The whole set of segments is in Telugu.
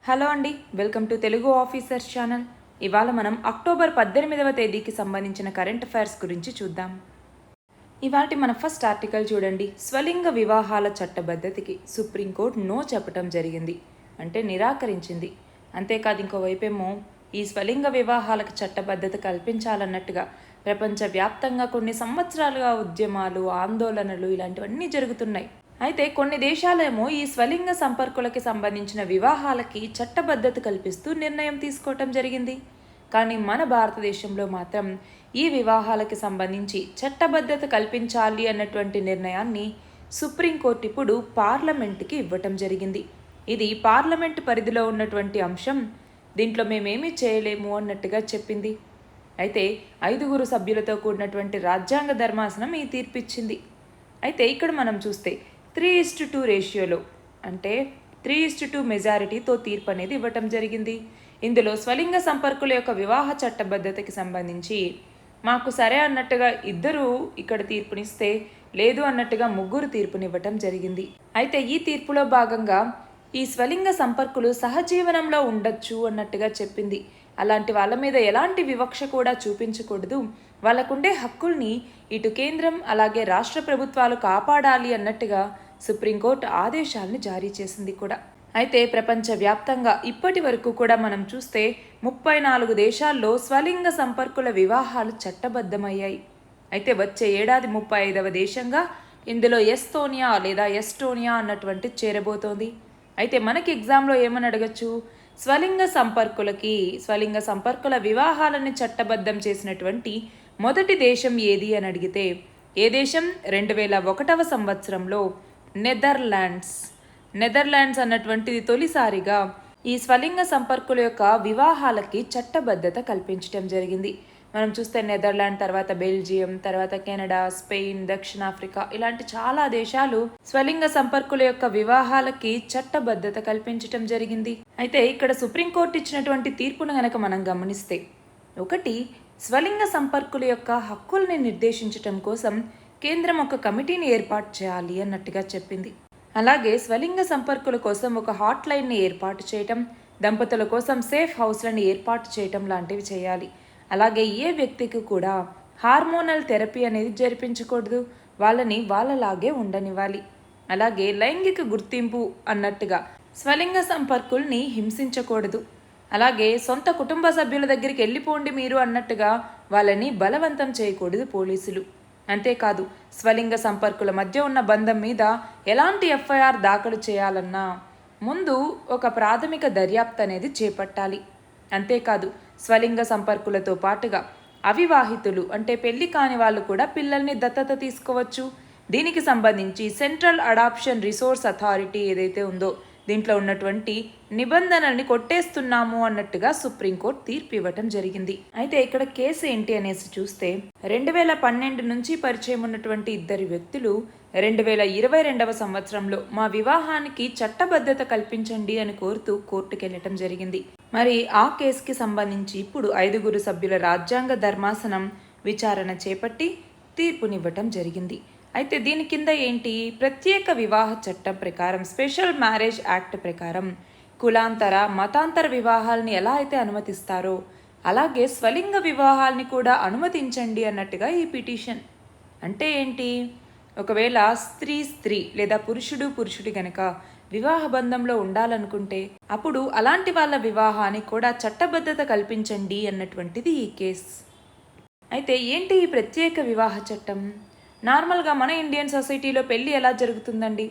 హలో అండి, welcome to Telugu officers channel. ఇవాళ మనం అక్టోబర్ 18వ తేదీకి సంబంధించిన కరెంట్ అఫైర్స్ గురించి చూద్దాం. ఇవాటి మన ఫస్ట్ ఆర్టికల్ చూడండి. స్వలింగ వివాహాల చట్టబద్ధతికి సుప్రీంకోర్టు నో చెప్పటం జరిగింది, అంటే నిరాకరించింది. అంతేకాదు ఇంకోవైపేమో ఈ స్వలింగ వివాహాలకు చట్టబద్ధత కల్పించాలన్నట్టుగా ప్రపంచవ్యాప్తంగా కొన్ని సంవత్సరాలుగా ఉద్యమాలు, ఆందోళనలు ఇలాంటివన్నీ జరుగుతున్నాయి. అయితే కొన్ని దేశాలేమో ఈ స్వలింగ సంపర్కులకి సంబంధించిన వివాహాలకి చట్టబద్ధత కల్పిస్తూ నిర్ణయం తీసుకోవటం జరిగింది. కానీ మన భారతదేశంలో మాత్రం ఈ వివాహాలకి సంబంధించి చట్టబద్ధత కల్పించాలి అన్నటువంటి నిర్ణయాన్ని సుప్రీంకోర్టు ఇప్పుడు పార్లమెంటుకి ఇవ్వటం జరిగింది. ఇది పార్లమెంటు పరిధిలో ఉన్నటువంటి అంశం, దీంట్లో మేమేమీ చేయలేము అన్నట్టుగా చెప్పింది. అయితే 5 సభ్యులతో కూడినటువంటి రాజ్యాంగ ధర్మాసనం ఈ తీర్పిచ్చింది. అయితే ఇక్కడ మనం చూస్తే 3:2 రేషియోలో, అంటే 3:2 మెజారిటీతో తీర్పు అనేది ఇవ్వటం జరిగింది. ఇందులో స్వలింగ సంపర్కుల యొక్క వివాహ చట్టబద్ధతకి సంబంధించి మాకు సరే అన్నట్టుగా 2 ఇక్కడ తీర్పునిస్తే, లేదు అన్నట్టుగా 3 తీర్పునివ్వటం జరిగింది. అయితే ఈ తీర్పులో భాగంగా ఈ స్వలింగ సంపర్కులు సహజీవనంలో ఉండొచ్చు అన్నట్టుగా చెప్పింది. అలాంటి వాళ్ళ మీద ఎలాంటి వివక్ష కూడా చూపించకూడదు, వాళ్ళకుండే హక్కుల్ని ఇటు కేంద్రం అలాగే రాష్ట్ర ప్రభుత్వాలు కాపాడాలి అన్నట్టుగా సుప్రీంకోర్టు ఆదేశాలను జారీ చేసింది కూడా. అయితే ప్రపంచవ్యాప్తంగా ఇప్పటి వరకు కూడా మనం చూస్తే 34 దేశాల్లో స్వలింగ సంపర్కుల వివాహాలు చట్టబద్ధమయ్యాయి. అయితే వచ్చే ఏడాది 35వ దేశంగా ఇందులో ఎస్టోనియా అన్నటువంటి చేరబోతోంది. అయితే మనకి ఎగ్జామ్లో ఏమని అడగచ్చు, స్వలింగ సంపర్కుల వివాహాలను చట్టబద్ధం చేసినటువంటి మొదటి దేశం ఏది అని అడిగితే ఏ దేశం 2001వ సంవత్సరంలో నెదర్లాండ్స్ అన్నటువంటిది తొలిసారిగా ఈ స్వలింగ సంపర్కుల యొక్క వివాహాలకి చట్టబద్ధత కల్పించడం జరిగింది. మనం చూస్తే నెదర్లాండ్ తర్వాత బెల్జియం, తర్వాత కెనడా, స్పెయిన్, దక్షిణాఫ్రికా ఇలాంటి చాలా దేశాలు స్వలింగ సంపర్కుల యొక్క వివాహాలకి చట్టబద్ధత కల్పించడం జరిగింది. అయితే ఇక్కడ సుప్రీంకోర్టు ఇచ్చినటువంటి తీర్పును గనక మనం గమనిస్తే, ఒకటి, స్వలింగ సంపర్కుల యొక్క హక్కుల్ని నిర్దేశించటం కోసం కేంద్రం ఒక కమిటీని ఏర్పాటు చేయాలి అన్నట్టుగా చెప్పింది. అలాగే స్వలింగ సంపర్కుల కోసం ఒక హాట్ లైన్ని ఏర్పాటు చేయటం, దంపతుల కోసం సేఫ్ హౌస్లను ఏర్పాటు చేయటం లాంటివి చేయాలి. అలాగే ఏ వ్యక్తికి కూడా హార్మోనల్ థెరపీ అనేది జరిపించకూడదు, వాళ్ళని వాళ్ళలాగే ఉండనివ్వాలి. అలాగే లైంగిక గుర్తింపు అన్నట్టుగా స్వలింగ సంపర్కుల్ని హింసించకూడదు. అలాగే సొంత కుటుంబ సభ్యుల దగ్గరికి వెళ్ళిపోండి మీరు అన్నట్టుగా వాళ్ళని బలవంతం చేయకూడదు పోలీసులు. అంతేకాదు స్వలింగ సంపర్కుల మధ్య ఉన్న బంధం మీద ఎలాంటి ఎఫ్ఐఆర్ దాఖలు చేయాలన్నా ముందు ఒక ప్రాథమిక దర్యాప్తు అనేది చేపట్టాలి. అంతేకాదు స్వలింగ సంపర్కులతో పాటుగా అవివాహితులు, అంటే పెళ్లి కాని వాళ్ళు కూడా పిల్లల్ని దత్తత తీసుకోవచ్చు. దీనికి సంబంధించి సెంట్రల్ అడాప్షన్ రిసోర్స్ అథారిటీ ఏదైతే ఉందో దీంట్లో ఉన్నటువంటి నిబంధనల్ని కొట్టేస్తున్నాము అన్నట్టుగా సుప్రీంకోర్టు తీర్పు ఇవ్వటం జరిగింది. అయితే ఇక్కడ కేసు ఏంటి అనేసి చూస్తే, 2012 నుంచి పరిచయం ఉన్నటువంటి 2 వ్యక్తులు 2022వ సంవత్సరంలో మా వివాహానికి చట్టబద్ధత కల్పించండి అని కోరుతూ కోర్టుకెళ్లటం జరిగింది. మరి ఆ కేసుకి సంబంధించి ఇప్పుడు 5 సభ్యుల రాజ్యాంగ ధర్మాసనం విచారణ చేపట్టి తీర్పునివ్వటం జరిగింది. అయితే దీని కింద ఏంటి, ప్రత్యేక వివాహ చట్టం ప్రకారం, స్పెషల్ మ్యారేజ్ యాక్ట్ ప్రకారం కులాంతర, మతాంతర వివాహాలని ఎలా అయితే అనుమతిస్తారో అలాగే స్వలింగ వివాహాలని కూడా అనుమతించండి అన్నట్టుగా ఈ పిటిషన్. అంటే ఏంటి, ఒకవేళ స్త్రీ లేదా పురుషుడు గనక వివాహ బంధంలో ఉండాలనుకుంటే అప్పుడు అలాంటి వాళ్ళ వివాహానికి కూడా చట్టబద్ధత కల్పించండి అన్నటువంటిది ఈ కేసు. అయితే ఏంటి ఈ ప్రత్యేక వివాహ చట్టం? నార్మల్గా మన ఇండియన్ సొసైటీలో పెళ్ళి ఎలా జరుగుతుందండి,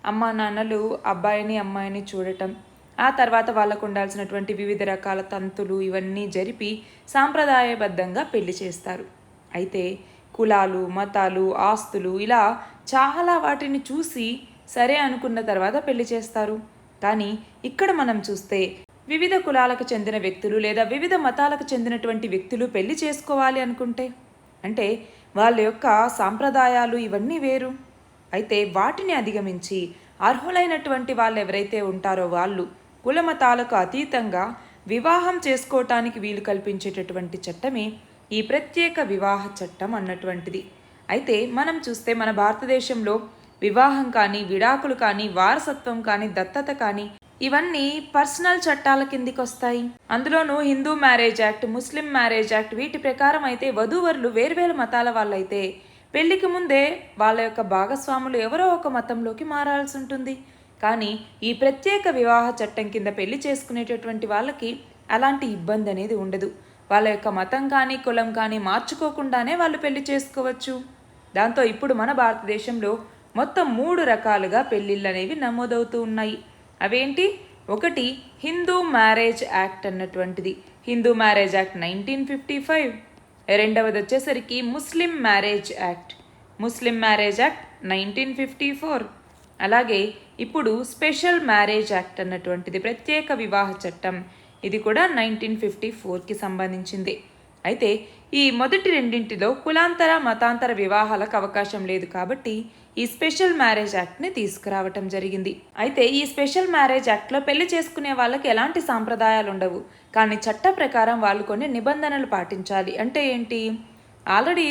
అమ్మా నాన్నలు అబ్బాయిని అమ్మాయిని చూడటం, ఆ తర్వాత వాళ్ళకు ఉండాల్సినటువంటి వివిధ రకాల తంతులు ఇవన్నీ జరిపి సాంప్రదాయబద్ధంగా పెళ్లి చేస్తారు. అయితే కులాలు, మతాలు, ఆస్తులు ఇలా చాలా వాటిని చూసి సరే అనుకున్న తర్వాత పెళ్లి చేస్తారు. కానీ ఇక్కడ మనం చూస్తే వివిధ కులాలకు చెందిన వ్యక్తులు లేదా వివిధ మతాలకు చెందినటువంటి వ్యక్తులు పెళ్లి చేసుకోవాలి అనుకుంటే, అంటే వాళ్ళ యొక్క సాంప్రదాయాలు ఇవన్నీ వేరు. అయితే వాటిని అధిగమించి అర్హులైనటువంటి వాళ్ళు ఎవరైతే ఉంటారో వాళ్ళు కులమతాలకు అతీతంగా వివాహం చేసుకోవటానికి వీలు కల్పించేటటువంటి చట్టమే ఈ ప్రత్యేక వివాహ చట్టం అన్నటువంటిది. అయితే మనం చూస్తే మన భారతదేశంలో వివాహం కానీ, విడాకులు కానీ, వారసత్వం కానీ, దత్తత కానీ ఇవన్నీ పర్సనల్ చట్టాల కిందికి వస్తాయి. అందులోనూ హిందూ మ్యారేజ్ యాక్ట్, ముస్లిం మ్యారేజ్ యాక్ట్ వీటి ప్రకారం అయితే వధూవరులు వేర్వేరు మతాల వాళ్ళైతే పెళ్లికి ముందే వాళ్ళ యొక్క భాగస్వాములు ఎవరో ఒక మతంలోకి మారాల్సి ఉంటుంది. కానీ ఈ ప్రత్యేక వివాహ చట్టం కింద పెళ్లి చేసుకునేటటువంటి వాళ్ళకి అలాంటి ఇబ్బంది అనేది ఉండదు. వాళ్ళ యొక్క మతం కానీ కులం కానీ మార్చుకోకుండానే వాళ్ళు పెళ్లి చేసుకోవచ్చు. దాంతో ఇప్పుడు మన భారతదేశంలో మొత్తం 3 రకాలుగా పెళ్ళిళ్ళు అనేవి నమోదవుతూ ఉన్నాయి. అవేంటి? ఒకటి హిందూ మ్యారేజ్ యాక్ట్ అన్నటువంటిది, హిందూ మ్యారేజ్ యాక్ట్ 1955. రెండవది వచ్చేసరికి ముస్లిం మ్యారేజ్ యాక్ట్, ముస్లిం మ్యారేజ్ యాక్ట్ 1954. అలాగే ఇప్పుడు స్పెషల్ మ్యారేజ్ యాక్ట్ అన్నటువంటిది, ప్రత్యేక వివాహ చట్టం, ఇది కూడా 1954కి సంబంధించింది. అయితే ఈ మొదటి రెండింటిలో కులాంతర మతాంతర వివాహాలకు అవకాశం లేదు కాబట్టి ఈ స్పెషల్ మ్యారేజ్ యాక్ట్ని తీసుకురావటం జరిగింది. అయితే ఈ స్పెషల్ మ్యారేజ్ యాక్ట్లో పెళ్లి చేసుకునే వాళ్ళకి ఎలాంటి సాంప్రదాయాలు ఉండవు, కానీ చట్ట ప్రకారం వాళ్ళు కొన్ని నిబంధనలు పాటించాలి. అంటే ఏంటి? ఆల్రెడీ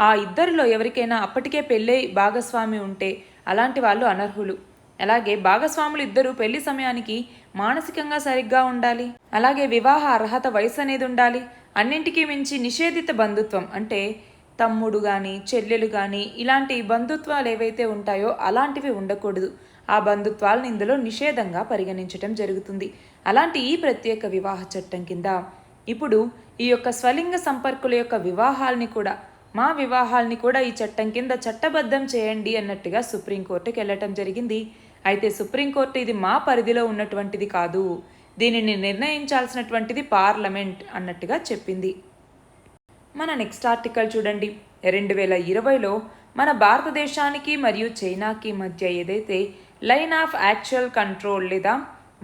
ఆ ఇద్దరిలో ఎవరికైనా అప్పటికే పెళ్ళై భాగస్వామి ఉంటే అలాంటి వాళ్ళు అనర్హులు. అలాగే భాగస్వాములు ఇద్దరు పెళ్లి సమయానికి మానసికంగా సరిగ్గా ఉండాలి. అలాగే వివాహ అర్హత వయసు అనేది ఉండాలి. అన్నింటికీ మించి నిషేధిత బంధుత్వం, అంటే తమ్ముడు కానీ చెల్లెలు కానీ ఇలాంటి బంధుత్వాలు ఏవైతే ఉంటాయో అలాంటివి ఉండకూడదు. ఆ బంధుత్వాలను ఇందులో నిషేధంగా పరిగణించటం జరుగుతుంది. అలాంటి ఈ ప్రత్యేక వివాహ చట్టం కింద ఇప్పుడు ఈ యొక్క స్వలింగ సంపర్కుల యొక్క వివాహాల్ని కూడా, మా వివాహాల్ని కూడా ఈ చట్టం కింద చట్టబద్ధం చేయండి అన్నట్టుగా సుప్రీంకోర్టుకి వెళ్ళటం జరిగింది. అయితే సుప్రీంకోర్టు ఇది మా పరిధిలో ఉన్నటువంటిది కాదు, దీనిని నిర్ణయించాల్సినటువంటిది పార్లమెంట్ అన్నట్టుగా చెప్పింది. మన నెక్స్ట్ ఆర్టికల్ చూడండి. 2020లో మన భారతదేశానికి మరియు చైనాకి మధ్య ఏదైతే లైన్ ఆఫ్ యాక్చువల్ కంట్రోల్ లేదా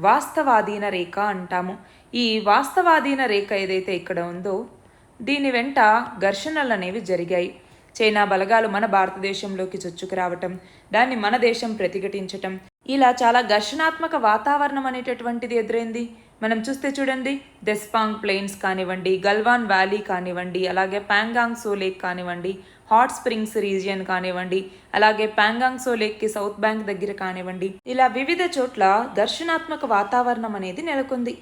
వాస్తవాధీన రేఖ అంటాము, ఈ వాస్తవాధీన రేఖ ఏదైతే ఇక్కడ ఉందో దీని వెంట ఘర్షణలు అనేవి జరిగాయి. చైనా బలగాలు మన భారతదేశంలోకి చొచ్చుకురావటం, దాన్ని మన దేశం ప్రతిఘటించటం, ఇలా చాలా ఘర్షణాత్మక వాతావరణం అనేటటువంటిది ఎదురైంది. మనం చూస్తే చూడండి, దెస్పాంగ్ ప్లెయిన్స్ కానివ్వండి, గల్వాన్ వ్యాలీ కానివ్వండి, అలాగే ప్యాంగాంగ్ సో లేక్ కానివ్వండి, హాట్ స్ప్రింగ్స్ రీజియన్ కానివ్వండి, అలాగే ప్యాంగాంగ్ సో లేక్కి సౌత్ బ్యాంక్ దగ్గర కానివ్వండి, ఇలా వివిధ చోట్ల ఘర్షణాత్మక వాతావరణం అనేది నెలకొంది.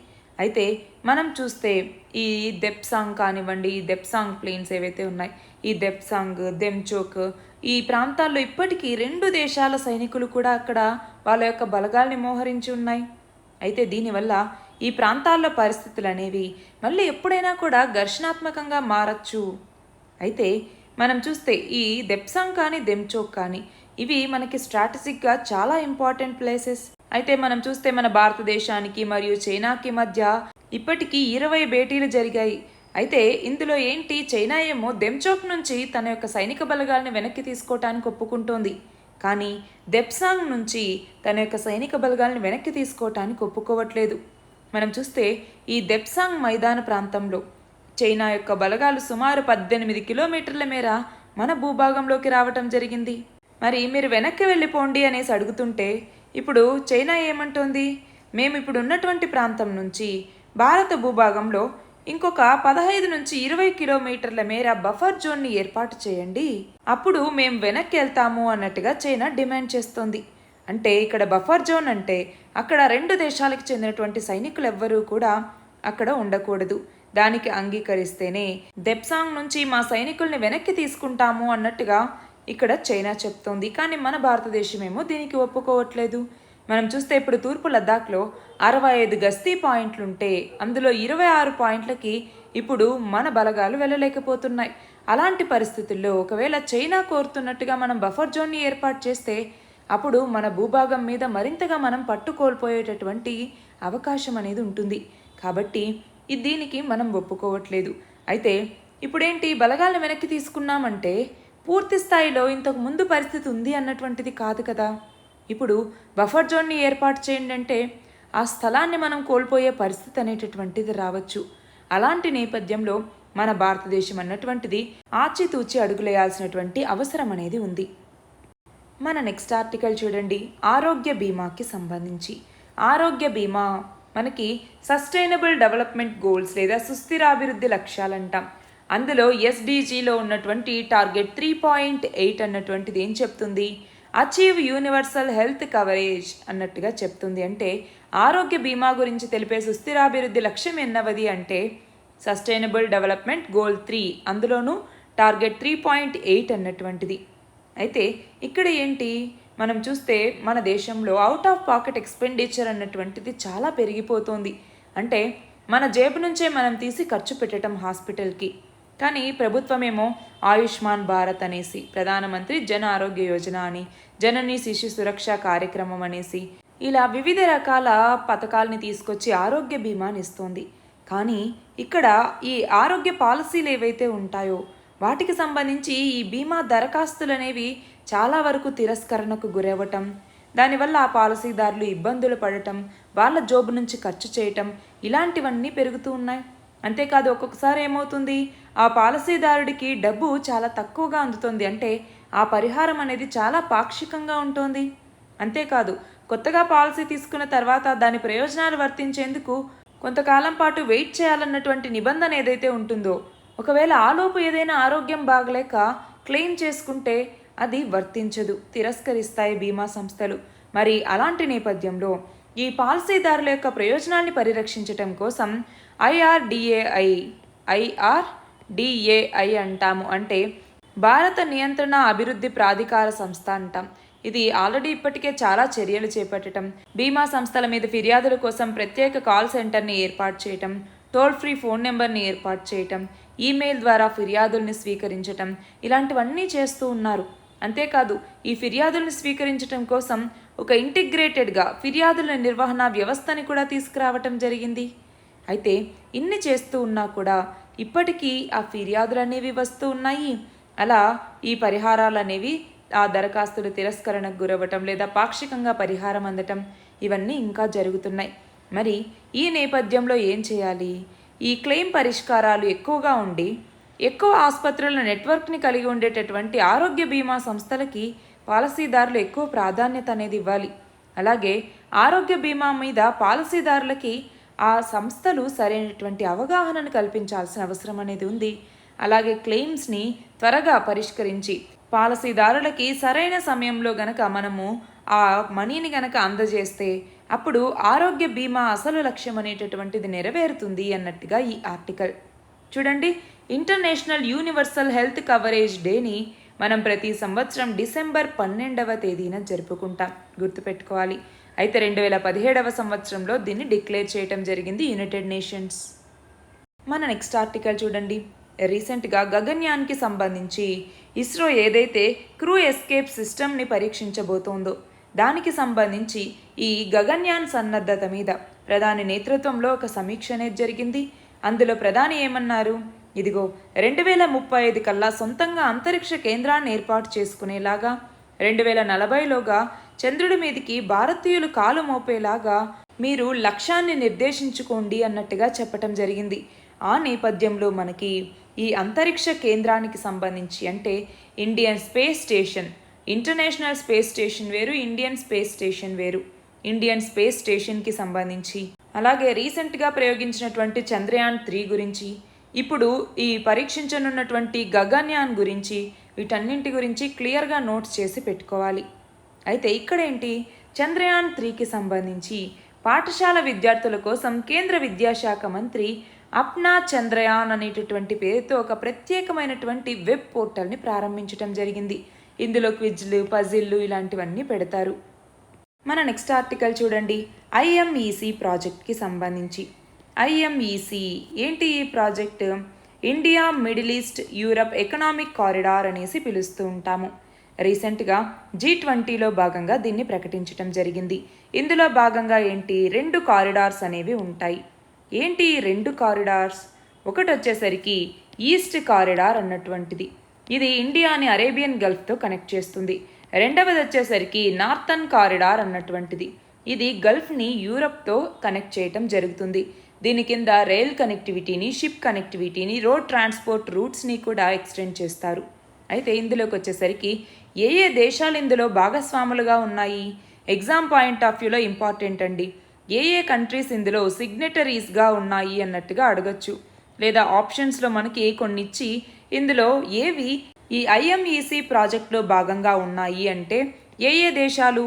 అయితే మనం చూస్తే ఈ దెప్సాంగ్ కానివ్వండి, దెప్సాంగ్ ప్లెయిన్స్ ఏవైతే ఉన్నాయి, ఈ దెప్సాంగ్, దెమ్చోక్ ఈ ప్రాంతాల్లో ఇప్పటికీ 2 దేశాల సైనికులు కూడా అక్కడ వాళ్ళ యొక్క బలగాల్ని మోహరించి ఉన్నాయి. అయితే దీనివల్ల ఈ ప్రాంతాల్లో పరిస్థితులు అనేవి మళ్ళీ ఎప్పుడైనా కూడా ఘర్షణాత్మకంగా మారచ్చు. అయితే మనం చూస్తే ఈ దెప్సాంగ్ కానీ దెమ్చోక్ కానీ ఇవి మనకి స్ట్రాటజిక్గా చాలా ఇంపార్టెంట్ ప్లేసెస్. అయితే మనం చూస్తే మన భారతదేశానికి మరియు చైనాకి మధ్య ఇప్పటికీ 20 భేటీలు జరిగాయి. అయితే ఇందులో ఏంటి, చైనా ఏమో దెమ్చోక్ నుంచి తన యొక్క సైనిక బలగాల్ని వెనక్కి తీసుకోవటానికి ఒప్పుకుంటోంది, కానీ దెప్సాంగ్ నుంచి తన యొక్క సైనిక బలగాల్ని వెనక్కి తీసుకోవటానికి ఒప్పుకోవట్లేదు. మనం చూస్తే ఈ దెప్సాంగ్ మైదాన ప్రాంతంలో చైనా యొక్క బలగాలు సుమారు 18 కిలోమీటర్ల మేర మన భూభాగంలోకి రావటం జరిగింది. మరి మీరు వెనక్కి వెళ్ళిపోండి అనేసి అడుగుతుంటే ఇప్పుడు చైనా ఏమంటోంది, మేము ఇప్పుడు ఉన్నటువంటి ప్రాంతం నుంచి భారత భూభాగంలో ఇంకొక 15 నుంచి 20 కిలోమీటర్ల మేర బఫర్ జోన్ని ఏర్పాటు చేయండి, అప్పుడు మేము వెనక్కి వెళ్తాము అన్నట్టుగా చైనా డిమాండ్ చేస్తోంది. అంటే ఇక్కడ బఫర్ జోన్ అంటే అక్కడ 2 దేశాలకు చెందినటువంటి సైనికులు ఎవ్వరూ కూడా అక్కడ ఉండకూడదు. దానికి అంగీకరిస్తేనే దెప్సాంగ్ నుంచి మా సైనికుల్ని వెనక్కి తీసుకుంటాము అన్నట్టుగా ఇక్కడ చైనా చెప్తోంది. కానీ మన భారతదేశం ఏమో దీనికి ఒప్పుకోవట్లేదు. మనం చూస్తే ఇప్పుడు తూర్పు లద్దాఖ్లో 65 గస్తీ పాయింట్లుంటే అందులో 26 పాయింట్లకి ఇప్పుడు మన బలగాలు వెళ్ళలేకపోతున్నాయి. అలాంటి పరిస్థితుల్లో ఒకవేళ చైనా కోరుతున్నట్టుగా మనం బఫర్ జోన్ని ఏర్పాటు చేస్తే అప్పుడు మన భూభాగం మీద మరింతగా మనం పట్టు కోల్పోయేటటువంటి అవకాశం అనేది ఉంటుంది. కాబట్టి దీనికి మనం ఒప్పుకోవట్లేదు. అయితే ఇప్పుడేంటి, బలగాలను వెనక్కి తీసుకున్నామంటే పూర్తి స్థాయిలో ఇంతకు ముందు పరిస్థితి ఉంది అన్నటువంటిది కాదు కదా. ఇప్పుడు బఫర్ జోన్ని ఏర్పాటు చేయండి అంటే ఆ స్థలాన్ని మనం కోల్పోయే పరిస్థితి అనేటటువంటిది రావచ్చు. అలాంటి నేపథ్యంలో మన భారతదేశం అన్నటువంటిది ఆచితూచి అడుగులేయాల్సినటువంటి అవసరం అనేది ఉంది. మన నెక్స్ట్ ఆర్టికల్ చూడండి, ఆరోగ్య బీమాకి సంబంధించి. ఆరోగ్య బీమా మనకి సస్టైనబుల్ డెవలప్మెంట్ గోల్స్ లేదా సుస్థిరాభివృద్ధి లక్ష్యాలు అంటాం. అందులో ఎస్డిజిలో ఉన్నటువంటి టార్గెట్ 3.8 అన్నటువంటిది ఏం చెప్తుంది, అచీవ్ యూనివర్సల్ హెల్త్ కవరేజ్ అన్నట్టుగా చెప్తుంది. అంటే ఆరోగ్య బీమా గురించి తెలిపే సుస్థిరాభివృద్ధి లక్ష్యం ఎన్నవది అంటే సస్టైనబుల్ డెవలప్మెంట్ గోల్ 3, అందులోనూ టార్గెట్ 3.8 అన్నటువంటిది. అయితే ఇక్కడ ఏంటి మనం చూస్తే మన దేశంలో అవుట్ ఆఫ్ పాకెట్ ఎక్స్పెండిచర్ అన్నటువంటిది చాలా పెరిగిపోతుంది. అంటే మన జేబు నుంచే మనం తీసి ఖర్చు పెట్టడం హాస్పిటల్కి. కానీ ప్రభుత్వమేమో ఆయుష్మాన్ భారత్ అనేసి, ప్రధానమంత్రి జన ఆరోగ్య యోజన అని, జనని శిశు సురక్ష కార్యక్రమం అనేసి ఇలా వివిధ రకాల పథకాలని తీసుకొచ్చి ఆరోగ్య బీమాని ఇస్తుంది. కానీ ఇక్కడ ఈ ఆరోగ్య పాలసీలు ఏవైతే ఉంటాయో వాటికి సంబంధించి ఈ బీమా దరఖాస్తులు అనేవి చాలా వరకు తిరస్కరణకు గురవ్వటం, దానివల్ల ఆ పాలసీదారులు ఇబ్బందులు పడటం, వాళ్ళ జోబు నుంచి ఖర్చు చేయటం ఇలాంటివన్నీ పెరుగుతూ ఉన్నాయి. అంతేకాదు ఒక్కొక్కసారి ఏమవుతుంది, ఆ పాలసీదారుడికి డబ్బు చాలా తక్కువగా అందుతుంది. అంటే ఆ పరిహారం అనేది చాలా పాక్షికంగా ఉంటుంది. అంతేకాదు కొత్తగా పాలసీ తీసుకున్న తర్వాత దాని ప్రయోజనాలు వర్తించేందుకు కొంతకాలం పాటు వెయిట్ చేయాలన్నటువంటి నిబంధన ఏదైతే ఉంటుందో, ఒకవేళ ఆలోపు ఏదైనా ఆరోగ్యం బాగలేక క్లెయిమ్ చేసుకుంటే అది వర్తించదు, తిరస్కరిస్తాయి బీమా సంస్థలు. మరి అలాంటి నేపథ్యంలో ఈ పాలసీదారుల యొక్క ప్రయోజనాన్ని పరిరక్షించటం కోసం ఐఆర్డిఏఐ అంటాము, అంటే భారత నియంత్రణ అభివృద్ధి ప్రాధికార సంస్థ అంటాం. ఇది ఆల్రెడీ ఇప్పటికే చాలా చర్యలు చేపట్టడం, బీమా సంస్థల మీద ఫిర్యాదుల కోసం ప్రత్యేక కాల్ సెంటర్ని ఏర్పాటు చేయటం, టోల్ ఫ్రీ ఫోన్ నెంబర్ని ఏర్పాటు చేయటం, ఈమెయిల్ ద్వారా ఫిర్యాదుల్ని స్వీకరించటం ఇలాంటివన్నీ చేస్తూ ఉన్నారు. అంతేకాదు ఈ ఫిర్యాదుల్ని స్వీకరించటం కోసం ఒక ఇంటిగ్రేటెడ్గా ఫిర్యాదుల నిర్వహణ వ్యవస్థని కూడా తీసుకురావటం జరిగింది. అయితే ఇన్ని చేస్తూ ఉన్నా కూడా ఇప్పటికీ ఆ ఫిర్యాదులు అనేవి వస్తూ ఉన్నాయి. అలా ఈ పరిహారాలు అనేవి, ఆ దరఖాస్తులు తిరస్కరణకు గురవ్వటం లేదా పాక్షికంగా పరిహారం అందటం ఇవన్నీ ఇంకా జరుగుతున్నాయి. మరి ఈ నేపథ్యంలో ఏం చేయాలి? ఈ క్లెయిమ్ పరిష్కారాలు ఎక్కువగా ఉండి ఎక్కువ ఆసుపత్రుల నెట్వర్క్ని కలిగి ఉండేటటువంటి ఆరోగ్య బీమా సంస్థలకి పాలసీదారులు ఎక్కువ ప్రాధాన్యత అనేది ఇవ్వాలి. అలాగే ఆరోగ్య బీమా మీద పాలసీదారులకి ఆ సంస్థలు సరైనటువంటి అవగాహనను కల్పించాల్సిన అవసరం అనేది ఉంది. అలాగే క్లెయిమ్స్ని త్వరగా పరిష్కరించి పాలసీదారులకి సరైన సమయంలో గనక మనము ఆ మనీని గనక అందజేస్తే అప్పుడు ఆరోగ్య బీమా అసలు లక్ష్యం అనేటటువంటిది నెరవేరుతుంది అన్నట్టుగా ఈ ఆర్టికల్. చూడండి, ఇంటర్నేషనల్ యూనివర్సల్ హెల్త్ కవరేజ్ డేని మనం ప్రతి సంవత్సరం డిసెంబర్ 12వ తేదీన జరుపుకుంటాం, గుర్తుపెట్టుకోవాలి. అయితే 2017వ సంవత్సరంలో దీన్ని డిక్లేర్ చేయటం జరిగింది యునైటెడ్ నేషన్స్. మన నెక్స్ట్ ఆర్టికల్ చూడండి. రీసెంట్గా గగన్యాన్కి సంబంధించి ఇస్రో ఏదైతే క్రూ ఎస్కేప్ సిస్టమ్ని పరీక్షించబోతోందో దానికి సంబంధించి ఈ గగన్యాన్ సన్నద్ధత మీద ప్రధాని నేతృత్వంలో ఒక సమీక్ష అనేది జరిగింది. అందులో ప్రధాని ఏమన్నారు, ఇదిగో 2035 కల్లా సొంతంగా అంతరిక్ష కేంద్రాన్ని ఏర్పాటు చేసుకునేలాగా, 2040లోగా చంద్రుడి మీదకి భారతీయులు కాలు మోపేలాగా మీరు లక్ష్యాన్ని నిర్దేశించుకోండి అన్నట్టుగా చెప్పటం జరిగింది. ఆ నేపథ్యంలో మనకి ఈ అంతరిక్ష కేంద్రానికి సంబంధించి, అంటే Indian space station, international space station వేరు, ఇండియన్ స్పేస్ స్టేషన్ వేరు. ఇండియన్ స్పేస్ స్టేషన్కి సంబంధించి, అలాగే రీసెంట్గా ప్రయోగించినటువంటి చంద్రయాన్ 3 గురించి, ఇప్పుడు ఈ పరీక్షించనున్నటువంటి గగన్యాన్ గురించి, వీటన్నింటి గురించి క్లియర్గా నోట్స్ చేసి పెట్టుకోవాలి. అయితే ఇక్కడేంటి, చంద్రయాన్ 3కి సంబంధించి పాఠశాల విద్యార్థుల కోసం కేంద్ర విద్యాశాఖ మంత్రి అప్నా చంద్రయాన్ అనేటటువంటి పేరుతో ఒక ప్రత్యేకమైనటువంటి వెబ్ పోర్టల్ని ప్రారంభించడం జరిగింది. ఇందులో క్విజ్లు, పజిల్లు ఇలాంటివన్నీ పెడతారు. మన నెక్స్ట్ ఆర్టికల్ చూడండి. ఐఎంఈసి ప్రాజెక్ట్కి సంబంధించి. ఐఎంఈసి ఏంటి ఈ project? India middle east Europe economic corridor అనేసి పిలుస్తూ ఉంటాము. రీసెంట్గా G20లో భాగంగా దీన్ని ప్రకటించడం జరిగింది. ఇందులో భాగంగా ఏంటి, 2 కారిడార్స్ అనేవి ఉంటాయి. ఏంటి ఈ 2 కారిడార్స్? ఒకటి వచ్చేసరికి ఈస్ట్ కారిడార్ అన్నటువంటిది, ఇది ఇండియాని అరేబియన్ గల్ఫ్తో కనెక్ట్ చేస్తుంది. రెండవది వచ్చేసరికి నార్థన్ కారిడార్ అన్నటువంటిది, ఇది గల్ఫ్ని యూరప్తో కనెక్ట్ చేయటం జరుగుతుంది. దీని కింద రైల్ కనెక్టివిటీని, షిప్ కనెక్టివిటీని, రోడ్ ట్రాన్స్పోర్ట్ రూట్స్ని కూడా ఎక్స్టెండ్ చేస్తారు. అయితే ఇందులోకి వచ్చేసరికి ఏ దేశాలు ఇందులో భాగస్వాములుగా ఉన్నాయి? ఎగ్జామ్ పాయింట్ ఆఫ్ వ్యూలో ఇంపార్టెంట్ అండి. ఏ కంట్రీస్ ఇందులో సిగ్నటరీస్గా ఉన్నాయి అన్నట్టుగా అడగచ్చు. లేదా ఆప్షన్స్లో మనకి కొన్ని ఇచ్చి ఇందులో ఏవి ఈ ఐఎంఈసి ప్రాజెక్ట్లో భాగంగా ఉన్నాయి అంటే ఏ దేశాలు?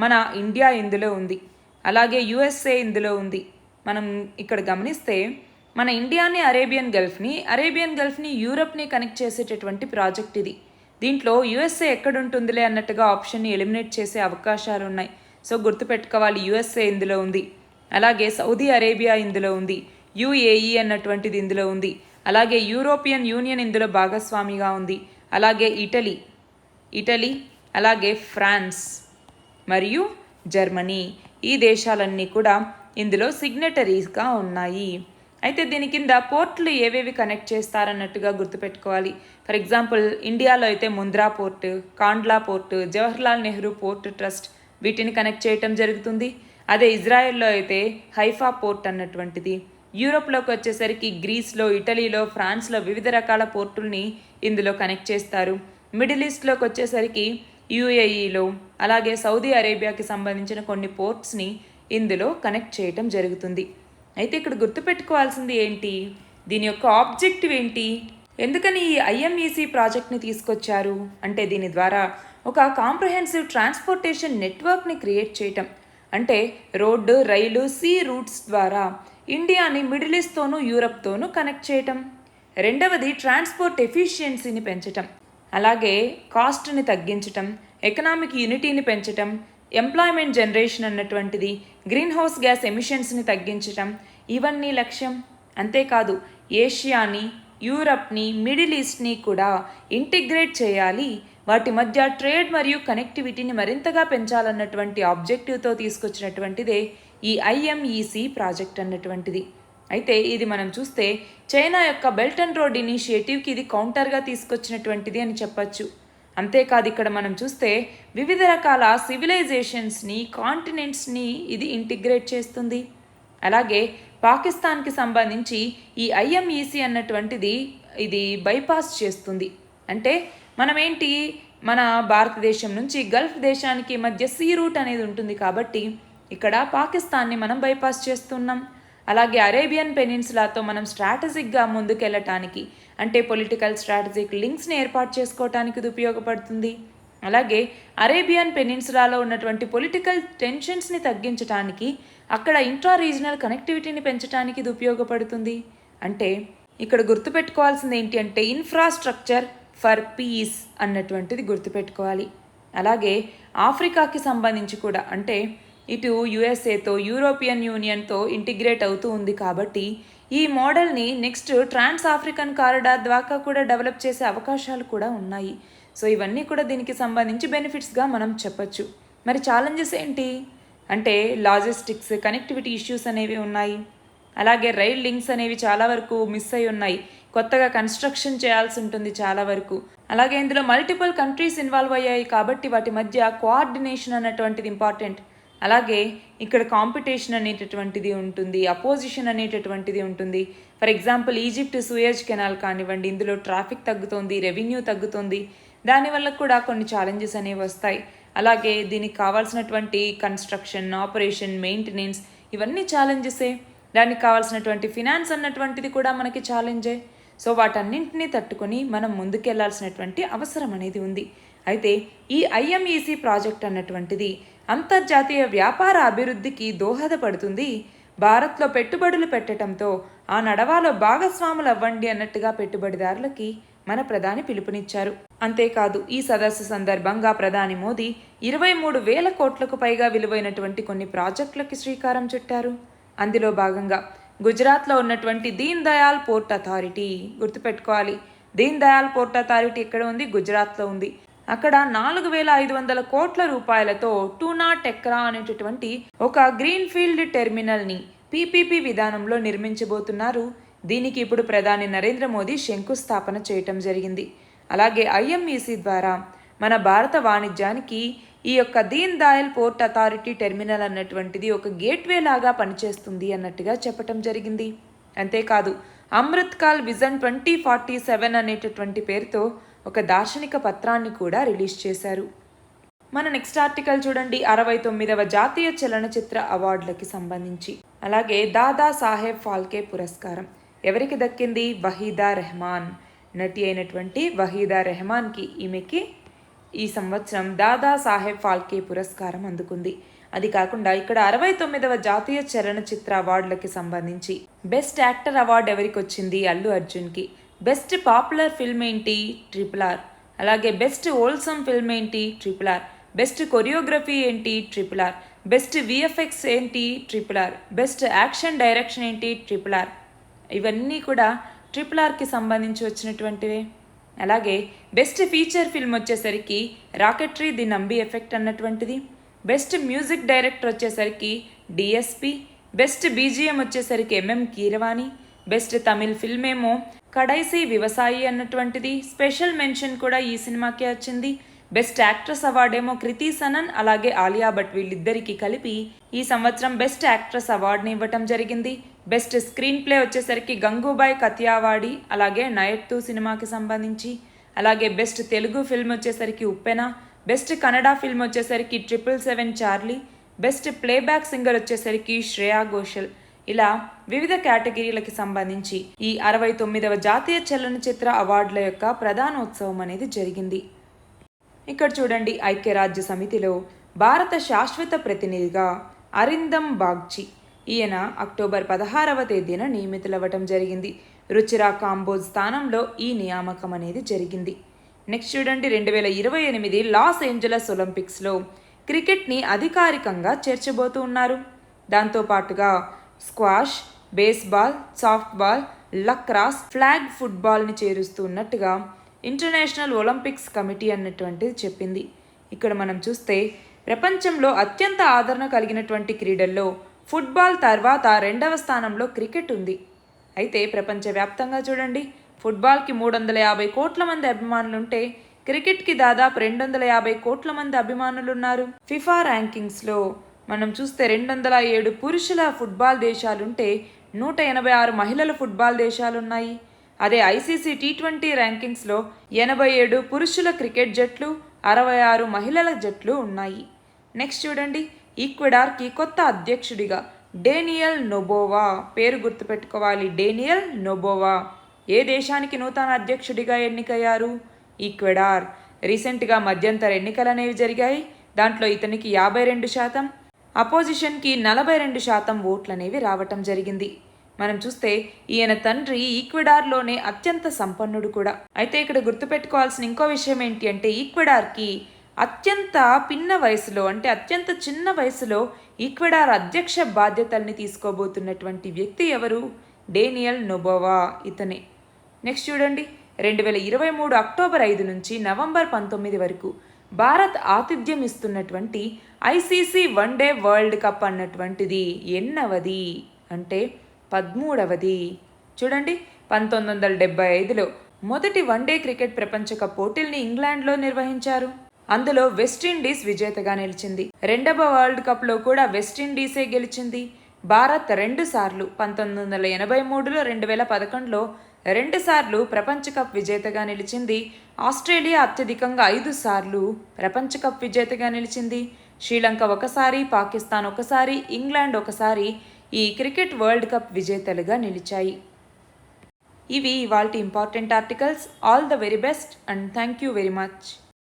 మన ఇండియా ఇందులో ఉంది. అలాగే యుఎస్ఏ ఇందులో ఉంది. మనం ఇక్కడ గమనిస్తే మన ఇండియాని అరేబియన్ గల్ఫ్ని యూరప్ని కనెక్ట్ చేసేటటువంటి ప్రాజెక్ట్ ఇది. దీంట్లో యుఎస్ఏ ఎక్కడుంటుందిలే అన్నట్టుగా ఆప్షన్ని ఎలిమినేట్ చేసే అవకాశాలు ఉన్నాయి. సో గుర్తుపెట్టుకోవాలి, యుఎస్ఏ ఇందులో ఉంది. అలాగే సౌదీ అరేబియా ఇందులో ఉంది. యుఏఈ అన్నటువంటిది ఇందులో ఉంది. అలాగే యూరోపియన్ యూనియన్ ఇందులో భాగస్వామిగా ఉంది. అలాగే ఇటలీ, అలాగే ఫ్రాన్స్ మరియు జర్మనీ, ఈ దేశాలన్నీ కూడా ఇందులో సిగ్నటరీస్గా ఉన్నాయి. అయితే దీని కింద పోర్టులు ఏవేవి కనెక్ట్ చేస్తారన్నట్టుగా గుర్తుపెట్టుకోవాలి. ఫర్ ఎగ్జాంపుల్ ఇండియాలో అయితే Mundra port, Kandla port, Jawaharlal Nehru port trust వీటిని కనెక్ట్ చేయటం జరుగుతుంది. అదే ఇజ్రాయెల్లో అయితే హైఫా పోర్ట్ అన్నటువంటిది. యూరోప్లోకి వచ్చేసరికి గ్రీస్లో, ఇటలీలో, ఫ్రాన్స్లో వివిధ రకాల పోర్టుల్ని ఇందులో కనెక్ట్ చేస్తారు. మిడిల్ ఈస్ట్లోకి వచ్చేసరికి యుఏఈలో, అలాగే సౌదీ అరేబియాకి సంబంధించిన కొన్ని పోర్ట్స్ని ఇందులో కనెక్ట్ చేయటం జరుగుతుంది. అయితే ఇక్కడ గుర్తుపెట్టుకోవాల్సింది ఏంటి, దీని యొక్క ఆబ్జెక్టివ్ ఏంటి, ఎందుకని ఈ ఐఎంఈసి ప్రాజెక్ట్ని తీసుకొచ్చారు అంటే దీని ద్వారా ఒక కాంప్రహెన్సివ్ ట్రాన్స్పోర్టేషన్ నెట్వర్క్ని క్రియేట్ చేయటం. అంటే రోడ్డు, రైలు, సీ రూట్స్ ద్వారా ఇండియాని మిడిల్ ఈస్ట్తోనూ యూరప్తోనూ కనెక్ట్ చేయటం. రెండవది ట్రాన్స్పోర్ట్ ఎఫిషియన్సీని పెంచటం, అలాగే కాస్ట్ని తగ్గించటం, ఎకనామిక్ యూనిటీని పెంచటం, ఎంప్లాయ్మెంట్ జనరేషన్ అన్నటువంటిది, గ్రీన్ హౌస్ గ్యాస్ ఎమిషన్స్ని తగ్గించటం, ఇవన్నీ లక్ష్యం. అంతేకాదు ఏషియాని, యూరప్ని, మిడిల్ ఈస్ట్ని కూడా ఇంటిగ్రేట్ చేయాలి, వాటి మధ్య ట్రేడ్ మరియు కనెక్టివిటీని మరింతగా పెంచాలన్నటువంటి ఆబ్జెక్టివ్తో తీసుకొచ్చినటువంటిదే ఈ ఐఎంఈసి ప్రాజెక్ట్ అన్నటువంటిది. అయితే ఇది మనం చూస్తే చైనా యొక్క బెల్ట్ అండ్ రోడ్ ఇనిషియేటివ్కి ఇది కౌంటర్గా తీసుకొచ్చినటువంటిది అని చెప్పచ్చు. అంతేకాదు ఇక్కడ మనం చూస్తే వివిధ రకాల సివిలైజేషన్స్ని, కాంటినెంట్స్ని ఇది ఇంటిగ్రేట్ చేస్తుంది. అలాగే పాకిస్తాన్కి సంబంధించి ఈ ఐఎంఈసి అన్నటువంటిది ఇది బైపాస్ చేస్తుంది. అంటే మన భారతదేశం నుంచి గల్ఫ్ దేశానికి మధ్య సీ రూట్ అనేది ఉంటుంది కాబట్టి ఇక్కడ పాకిస్తాన్ని మనం బైపాస్ చేస్తున్నాం. అలాగే అరేబియన్ పెనిన్సులాతో మనం స్ట్రాటజిక్గా ముందుకెళ్ళటానికి, అంటే పొలిటికల్ స్ట్రాటజిక్ లింక్స్ని ఏర్పాటు చేసుకోవటానికి ఇది ఉపయోగపడుతుంది. అలాగే అరేబియన్ పెనిన్సులాలో ఉన్నటువంటి పొలిటికల్ టెన్షన్స్ని తగ్గించడానికి, అక్కడ ఇంట్రా రీజనల్ కనెక్టివిటీని పెంచడానికి ఇది ఉపయోగపడుతుంది. అంటే ఇక్కడ గుర్తుపెట్టుకోవాల్సింది ఏంటి అంటే ఇన్ఫ్రాస్ట్రక్చర్ ఫర్ పీస్ అన్నటువంటిది గుర్తుపెట్టుకోవాలి. అలాగే ఆఫ్రికాకి సంబంధించి కూడా, అంటే ఇటు యుఎస్ఏతో, యూరోపియన్ యూనియన్తో ఇంటిగ్రేట్ అవుతూ ఉంది కాబట్టి ఈ మోడల్ని నెక్స్ట్ ట్రాన్స్ ఆఫ్రికన్ కారిడార్ ద్వారా కూడా డెవలప్ చేసే అవకాశాలు కూడా ఉన్నాయి. సో ఇవన్నీ కూడా దీనికి సంబంధించి బెనిఫిట్స్గా మనం చెప్పచ్చు. మరి ఛాలెంజెస్ ఏంటి అంటే లాజిస్టిక్స్, కనెక్టివిటీ ఇష్యూస్ అనేవి ఉన్నాయి. అలాగే రైల్ లింక్స్ అనేవి చాలా వరకు మిస్ అయి ఉన్నాయి, కొత్తగా కన్స్ట్రక్షన్ చేయాల్సి ఉంటుంది చాలా వరకు. అలాగే ఇందులో మల్టిపుల్ కంట్రీస్ ఇన్వాల్వ్ అయ్యాయి కాబట్టి వాటి మధ్య కోఆర్డినేషన్ అన్నటువంటిది ఇంపార్టెంట్. అలాగే ఇక్కడ కాంపిటీషన్ అనేటటువంటిది ఉంటుంది, అపోజిషన్ అనేటటువంటిది ఉంటుంది. For example Egypt Suez canal కానివ్వండి, ఇందులో ట్రాఫిక్ తగ్గుతోంది, రెవెన్యూ తగ్గుతోంది, దానివల్ల కూడా కొన్ని ఛాలెంజెస్ అనేవి వస్తాయి. అలాగే దీనికి కావాల్సినటువంటి కన్స్ట్రక్షన్, ఆపరేషన్, మెయింటెనెన్స్ ఇవన్నీ ఛాలెంజెసే. దానికి కావాల్సినటువంటి ఫినాన్స్ అన్నటువంటిది కూడా మనకి ఛాలెంజే. సో వాటన్నింటినీ తట్టుకొని మనం ముందుకెళ్లాల్సినటువంటి అవసరం అనేది ఉంది. అయితే ఈ ఐఎంఈసి ప్రాజెక్ట్ అన్నటువంటిది అంతర్జాతీయ వ్యాపార అభివృద్ధికి దోహదపడుతుంది. భారత్లో పెట్టుబడులు పెట్టడంతో ఆ నడవాలో భాగస్వాములు అవ్వండి అన్నట్టుగా పెట్టుబడిదారులకి మన ప్రధాని పిలుపునిచ్చారు. అంతేకాదు ఈ సదస్సు సందర్భంగా ప్రధాని మోదీ 23,000 కోట్లకు పైగా విలువైనటువంటి కొన్ని ప్రాజెక్టులకి శ్రీకారం చుట్టారు. అందులో భాగంగా గుజరాత్లో ఉన్నటువంటి దీన్ దయాల్ పోర్ట్ అథారిటీ, గుర్తుపెట్టుకోవాలి, దీన్ దయాల్ పోర్ట్ అథారిటీ ఎక్కడ ఉంది? గుజరాత్లో ఉంది. అక్కడ 4,500 కోట్ల రూపాయలతో టూనా టెక్రా అనేటటువంటి ఒక గ్రీన్ఫీల్డ్ టెర్మినల్ని పీపీపీ విధానంలో నిర్మించబోతున్నారు. దీనికి ఇప్పుడు ప్రధాని నరేంద్ర మోదీ శంకుస్థాపన చేయటం జరిగింది. అలాగే ఐఎంఈసి ద్వారా మన భారత వాణిజ్యానికి ఈ యొక్క Deen Dayal port authority terminal అన్నటువంటిది ఒక గేట్వే లాగా పనిచేస్తుంది అన్నట్టుగా చెప్పటం జరిగింది. అంతేకాదు అమృత్ కాల్ విజన్ 2047 అనేటటువంటి పేరుతో ఒక దార్శనిక పత్రాన్ని కూడా రిలీజ్ చేశారు. మన నెక్స్ట్ ఆర్టికల్ చూడండి, 69వ జాతీయ చలనచిత్ర అవార్డులకి సంబంధించి. అలాగే దాదా సాహెబ్ ఫాల్కే పురస్కారం ఎవరికి దక్కింది? వహీదా రెహమాన్, నటి అయినటువంటి వహీదా రెహమాన్కి, ఈమెకి ఈ సంవత్సరం దాదా సాహెబ్ ఫాల్కే పురస్కారం అందుకుంది. అది కాకుండా ఇక్కడ 69వ జాతీయ చలనచిత్ర అవార్డులకి సంబంధించి బెస్ట్ యాక్టర్ అవార్డు ఎవరికి వచ్చింది? అల్లు అర్జున్కి. బెస్ట్ పాపులర్ ఫిల్మ్ ఏంటి? RRR. అలాగే బెస్ట్ హోల్సమ్ ఫిల్మ్ ఏంటి? RRR. బెస్ట్ కొరియోగ్రఫీ ఏంటి? RRR. బెస్ట్ విఎఫ్ఎక్స్ ఏంటి? RRR. బెస్ట్ యాక్షన్ డైరెక్షన్ ఏంటి? RRR. ఇవన్నీ కూడా RRRకి సంబంధించి వచ్చినటువంటివే. అలాగే బెస్ట్ ఫీచర్ ఫిల్మ్ వచ్చేసరికి రాకెట్రీ ది నంబి ఎఫెక్ట్ అన్నటువంటిది. బెస్ట్ మ్యూజిక్ డైరెక్టర్ వచ్చేసరికి డిఎస్పి. బెస్ట్ బీజిఎం వచ్చేసరికి MM Keeravani. Best Tamil film ఏమో కడైసి వివసాయి అన్నటువంటిది. స్పెషల్ మెన్షన్ కూడా ఈ సినిమాకే వచ్చింది. బెస్ట్ యాక్ట్రెస్ అవార్డేమో కృతి సనన్ అలాగే ఆలియా భట్ వీళ్ళిద్దరికీ కలిపి ఈ సంవత్సరం బెస్ట్ యాక్ట్రెస్ అవార్డుని ఇవ్వటం జరిగింది. బెస్ట్ స్క్రీన్ ప్లే వచ్చేసరికి గంగూబాయ్ కతియావాడి అలాగే నయత్తు సినిమాకి సంబంధించి. అలాగే బెస్ట్ తెలుగు ఫిల్మ్ వచ్చేసరికి ఉప్పెన. బెస్ట్ కన్నడ ఫిల్మ్ వచ్చేసరికి 777 చార్లీ. బెస్ట్ ప్లేబ్యాక్ సింగర్ వచ్చేసరికి శ్రేయా ఘోషల్. ఇలా వివిధ కేటగిరీలకి సంబంధించి ఈ 69వ జాతీయ చలనచిత్ర అవార్డుల యొక్క ప్రధానోత్సవం అనేది జరిగింది. ఇక్కడ చూడండి, ఐక్యరాజ్య సమితిలో భారత శాశ్వత ప్రతినిధిగా అరిందమ్ బాగ్చి ఈయన అక్టోబర్ 16వ తేదీన నియమితులవ్వటం జరిగింది. రుచిరా కాంబోజ్ స్థానంలో ఈ నియామకం అనేది జరిగింది. నెక్స్ట్ చూడండి, 2028 లాస్ ఏంజలస్ ఒలింపిక్స్లో క్రికెట్ని అధికారికంగా చేర్చబోతూ ఉన్నారు. దాంతోపాటుగా స్క్వాష్, బేస్బాల్, సాఫ్ట్బాల్, లక్రాస్, ఫ్లాగ్ ఫుట్బాల్ని చేరుస్తూ ఉన్నట్టుగా ఇంటర్నేషనల్ ఒలింపిక్స్ కమిటీ అన్నటువంటిది చెప్పింది. ఇక్కడ మనం చూస్తే ప్రపంచంలో అత్యంత ఆదరణ కలిగినటువంటి క్రీడల్లో ఫుట్బాల్ తర్వాత 2వ స్థానంలో క్రికెట్ ఉంది. అయితే ప్రపంచవ్యాప్తంగా చూడండి, ఫుట్బాల్కి 350 కోట్ల మంది అభిమానులుంటే క్రికెట్కి దాదాపు 250 కోట్ల మంది అభిమానులు ఉన్నారు. ఫిఫా ర్యాంకింగ్స్లో మనం చూస్తే 207 పురుషుల ఫుట్బాల్ దేశాలుంటే 186 మహిళల ఫుట్బాల్ దేశాలున్నాయి. అదే ఐసీసీ T20 ర్యాంకింగ్స్లో 87 పురుషుల క్రికెట్ జట్లు, 66 మహిళల జట్లు ఉన్నాయి. నెక్స్ట్ చూడండి, ఈక్వెడార్కి కొత్త అధ్యక్షుడిగా డేనియల్ నొబోవా. పేరు గుర్తుపెట్టుకోవాలి, డేనియల్ నొబోవా. ఏ దేశానికి నూతన అధ్యక్షుడిగా ఎన్నికయ్యారు? ఈక్వెడార్. రీసెంట్గా మధ్యంతర ఎన్నికలు అనేవి జరిగాయి. దాంట్లో ఇతనికి 52%, అపోజిషన్కి 42% ఓట్లు అనేవి రావటం జరిగింది. మనం చూస్తే ఈయన తండ్రి ఈక్వెడార్లోనే అత్యంత సంపన్నుడు కూడా. అయితే ఇక్కడ గుర్తుపెట్టుకోవాల్సిన ఇంకో విషయం ఏంటి అంటే, ఈక్వెడార్కి అత్యంత పిన్న వయసులో అంటే అత్యంత చిన్న వయసులో ఈక్వెడార్ అధ్యక్ష బాధ్యతల్ని తీసుకోబోతున్నటువంటి వ్యక్తి ఎవరు? డేనియల్ నొబోవా ఇతనే. నెక్స్ట్ చూడండి, 2023 అక్టోబర్ 5 నుంచి నవంబర్ 19 వరకు భారత్ ఆతిథ్యం ఇస్తున్నటువంటి ఐసీసీ వన్డే వరల్డ్ కప్ అన్నటువంటిది ఎన్నవది అంటే 13వది. చూడండి, 1975లో మొదటి వన్డే క్రికెట్ ప్రపంచ కప్ పోటీల్ని ఇంగ్లాండ్లో నిర్వహించారు. అందులో వెస్టిండీస్ విజేతగా నిలిచింది. 2వ వరల్డ్ కప్లో కూడా వెస్టిండీసే గెలిచింది. భారత్ 2 సార్లు 1983లో 2011లో 2 సార్లు ప్రపంచ కప్ విజేతగా నిలిచింది. ఆస్ట్రేలియా అత్యధికంగా 5 సార్లు ప్రపంచ కప్ విజేతగా నిలిచింది. శ్రీలంక ఒకసారి, పాకిస్తాన్ ఒకసారి, ఇంగ్లాండ్ ఒకసారి ఈ క్రికెట్ వరల్డ్ కప్ విజేతలుగా నిలిచాయి. ఇవి ఇవాల్టి important articles. All the very best and thank you very much.